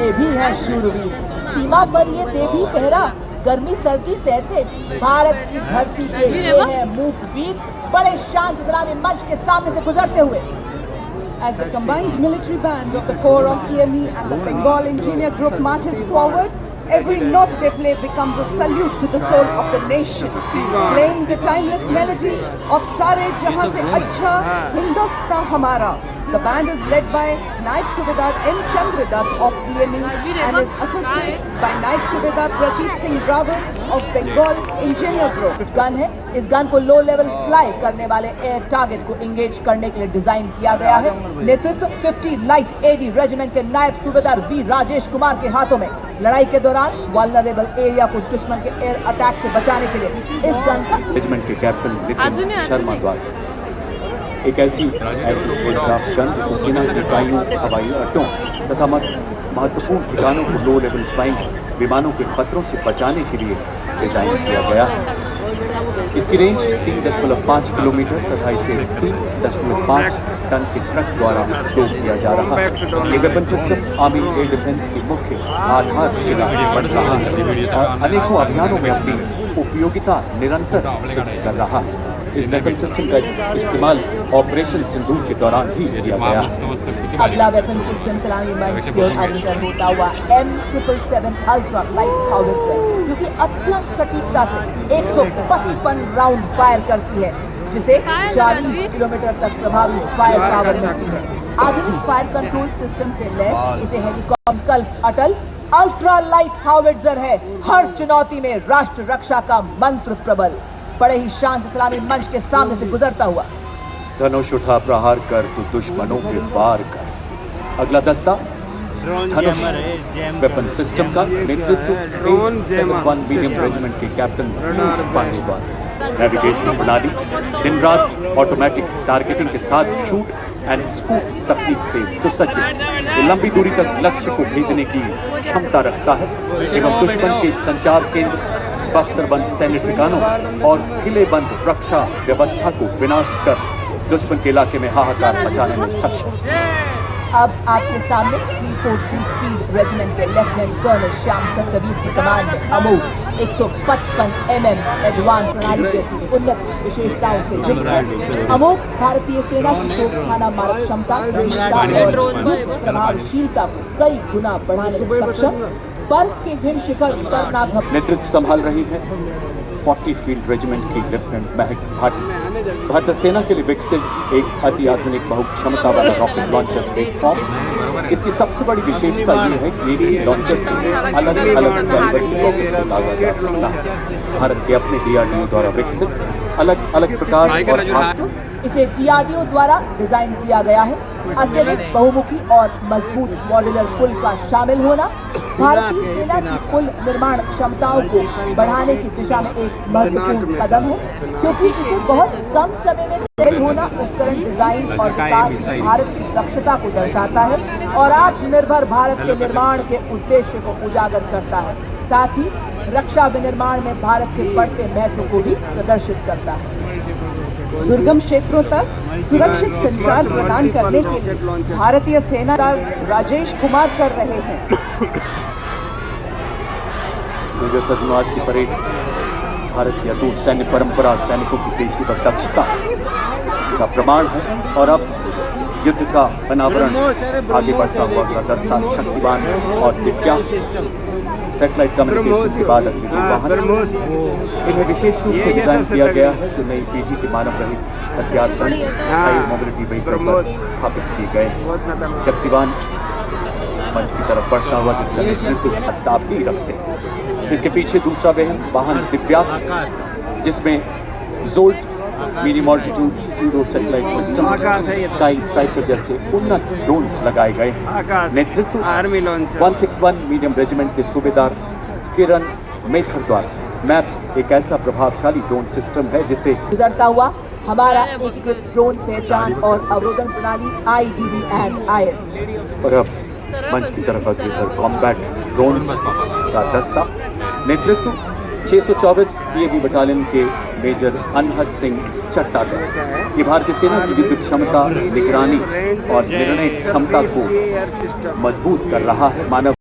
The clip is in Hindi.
ये भी है शूरवीर। सीमा पर ये दे भी पहरा, गर्मी सर्दी सहते भारत की धरती पे ये है मूक वीर, बड़े शान से सलामी मंच के सामने से गुजरते हुए। As the combined military band of the Corps of EME and the Bengal Engineer Group marches forward, every note they play becomes a salute to the soul of the nation, playing the timeless melody of Sare Jahan Se Achha Hindustan Hamara. The band is led by Naib Subedar M. Chandradutt of EME and is assisted by Naib Subedar Pradeep Singh Rawat of Bengal Engineer Group. Gun है, इस गन को लो लेवल फ्लाई करने वाले एयर टारगेट को इंगेज करने के लिए डिजाइन किया गया है। नेतृत्व 50 लाइट एडी रेजिमेंट के नायब सूबेदार वी राजेश कुमार के हाथों में। लड़ाई के दौरान वल्नरेबल एरिया को दुश्मन के एयर अटैक से बचाने के लिए इस गन का रेजिमेंट के कैप्टन नितिन शर्मा द्वारा एक ऐसी एयरक्राफ्ट गन जिसे सेना की इकाइयों, हवाई अड्डों तथा महत्वपूर्ण ठिकानों को लो लेवल फ्लाइंग विमानों के खतरों से बचाने के लिए डिजाइन किया गया है। इसकी रेंज 3.5 किलोमीटर तथा इसे 3.5 टन के ट्रक द्वारा लोड किया जा रहा है। ये weapon system army air defence की मुख्य आधारशिला बन रहा है और अनेकों अभियानों में अपनी उपयोगिता निरंतर सिद्ध कर रहा है। इस वेपन सिस्टम का इस्तेमाल ऑपरेशन सिंदूर के दौरान भी किया गया। अगला वेपन सिस्टम सलामी मंच की ओर अग्रसर होता हुआ M777 अल्ट्रा लाइट हाउवित्ज़र, जो कि अत्यंत सटीकता से 155 राउंड फायर करती है, जिसे 40 किलोमीटर तक प्रभावी फायर पावर मिलती है। आधुनिक फायर कंट्रोल सिस्टम से लैस इसे हेलीकॉप्टर अटल अल्ट्रा लाइट हाउवित्ज़र है। हर चुनौती में राष्ट्र रक्षा का मंत्र प्रबल, बड़े ही शान से सलामी मंच के सामने से गुजरता हुआ। धनुष उठा प्रहार कर तो दुश्मनों पे वार कर। अगला दस्ता धनुष वेपन सिस्टम का नेतृत्व 371 मीडियम रेजिमेंट के कैप्टन पीयूष पांडे द्वारा। नेविगेशन प्रणाली दिन रात ऑटोमेटिक टारगेटिंग के साथ शूट एंड स्कूप तकनीक से सुसज्जित, ये लंबी दूरी तक लक्ष्य को भेदने की क्षमता रखता है एवं दुश्मन के संचार केंद्र, बख्तरबंद सैन्य ठिकानों और किलेबंद रक्षा व्यवस्था को विनाश कर दुश्मन के इलाके में हाहाकार मचाने में सक्षम। अब आपके सामने 343 फील्ड रेजिमेंट के लेफ्टिनेंट कर्नल श्याम सतवीर की कमान में अमोघ 155 mm एडवांस प्रणाली जैसी उन्नत विशेषताओं से युक्त है। अमोघ भारतीय सेना की तोपखाना मारक क्षमता और प्रभावशीलता को कई गुना बढ़ाने में सक्षम। बर्फ के हिम शिखर पर ना घबराएं। नेतृत्व संभाल रही है 40 फील्ड रेजिमेंट की लेफ्टिनेंट महक भाटी। भारतीय सेना के लिए विकसित एक अति आधुनिक बहुक्षमता वाला रॉकेट लॉन्चर प्लेटफॉर्म। इसकी सबसे बड़ी विशेषता ये है कि एक ही लॉन्चर से अलग अलग कैलिबर की रॉकेट को दागा जा सकता है। भारत के अपने DRDO द्वारा विकसित अलग अलग प्रकार और इसे DRDO द्वारा डिजाइन किया गया है। अत्यधिक बहुमुखी और मजबूत मॉड्यूलर पुल का शामिल होना भारतीय सेना की पुल निर्माण क्षमताओं को बढ़ाने की दिशा में एक महत्वपूर्ण कदम है, क्योंकि इसे बहुत कम समय में तैयार होना उपकरण डिजाइन और विकास भारत की दक्षता को दर्शाता है और आत्मनिर्भर भारत के निर्माण के उद्देश्य को उजागर करता है। साथ ही रक्षा विनिर्माण में भारत के बढ़ते महत्व को भी प्रदर्शित करता है। दुर्गम क्षेत्रों तक सुरक्षित संचार प्रदान करने के लिए भारतीय सेनादार राजेश कुमार कर रहे हैं। मेजर सज्जनों, आज की परेड भारत की अटूट सैन्य परंपरा, सैनिकों की पेशेवर दक्षता का प्रमाण है और अब युद्ध का अनावरण आगे बढ़ता हुआ अगला दस्ता शक्तिवान और दिव्यास्त्र सैटेलाइट कम्युनिकेशन के बाद अगले दो वाहन। इन्हें विशेष रूप से डिजाइन किया गया है जो नई पीढ़ी के मानव रहित हथियार मोबिलिटी व्हीकल पर स्थापित किए गए। शक्तिवान मंच की तरफ बढ़ता हुआ जिसका नेतृत्व तापी रखते हैं। इसके पीछे दूसरा वाहन दिव्यास्त्र, जिसमें जोल्ट मीडियम ऑल्टीट्यूड सीरो सैटेलाइट सिस्टम, स्काई स्ट्राइकर जैसे उन्नत ड्रोन्स लगाए गए। नेतृत्व 161 मीडियम रेजिमेंट के सूबेदार किरण मेथर द्वारा। मैप्स एक ऐसा प्रभावशाली ड्रोन सिस्टम है जिसे गुजरता हुआ हमारा एकीकृत ड्रोन पहचान और अवरोधन प्रणाली IDV&IS। और अब मंच की तरफ अग्रसर कॉम्बैट ड्रोन्स का दस्ता। नेतृत्व 624 EAB बटालियन के मेजर अनहद सिंह चट्टा ये भारतीय सेना की युद्ध क्षमता, निगरानी और निर्णय क्षमता को मजबूत कर रहा है। मानव